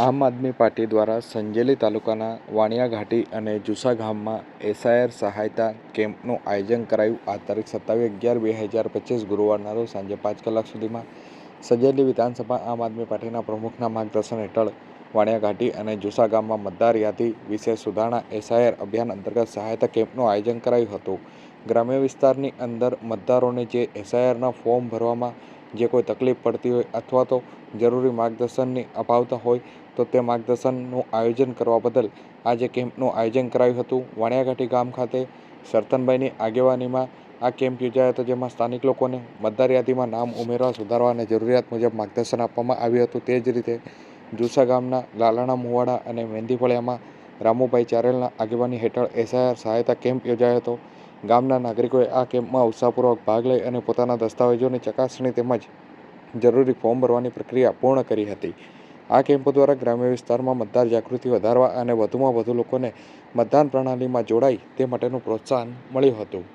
આમ આદમી પાર્ટી દ્વારા સંજેલી તાલુકાના વાણિયા ઘાટી અને જુસા ગામમાં એસઆઈઆર સહાયતા કેમ્પનું આયોજન કરાયું. આ તારીખ 27/11/2025 ગુરુવારના રોજ સાંજે 5 કલાક સુધીમાં સંજેલી વિધાનસભા આમ આદમી પાર્ટીના પ્રમુખના માર્ગદર્શન હેઠળ વાણિયા ઘાટી અને જુસા ગામમાં મતદાર યાદી વિશેષ સુધારણા એસઆઈઆર અભિયાન અંતર્ગત સહાયતા કેમ્પનું આયોજન કરાયું હતું. ગ્રામ્ય વિસ્તારની અંદર મતદારોને જે એસઆઈઆરના ફોર્મ ભરવામાં જે કોઈ તકલીફ પડતી હોય અથવા તો જરૂરી માર્ગદર્શનની અભાવતા હોય તો તે માર્ગદર્શનનું આયોજન કરવા બદલ આજે કેમ્પનું આયોજન કરાયું હતું. વાણિયાઘાટી ગામ ખાતે સરતનભાઈની આગેવાનીમાં આ કેમ્પ યોજાયો હતો, જેમાં સ્થાનિક લોકોને મતદાર યાદીમાં નામ ઉમેરવા, સુધારવા અને જરૂરિયાત મુજબ માર્ગદર્શન આપવામાં આવ્યું હતું. તે જ રીતે જુસા ગામના લાલાણા મુવાડા અને મેંદીફળિયામાં રામુભાઈ ચારેલના આગેવાની હેઠળ એસઆઈઆર સહાયતા કેમ્પ યોજાયો હતો. ગામના નાગરિકોએ આ કેમ્પમાં ઉત્સાહપૂર્વક ભાગ લઈ અને પોતાના દસ્તાવેજોની ચકાસણી તેમજ જરૂરી ફોર્મ ભરવાની પ્રક્રિયા પૂર્ણ કરી હતી. આ કેમ્પ દ્વારા ગ્રામ્ય વિસ્તારમાં મતદાર જાગૃતિ વધારવા અને વધુમાં વધુ લોકોને મતદાન પ્રણાલીમાં જોડાય તે માટેનું પ્રોત્સાહન મળ્યું હતું.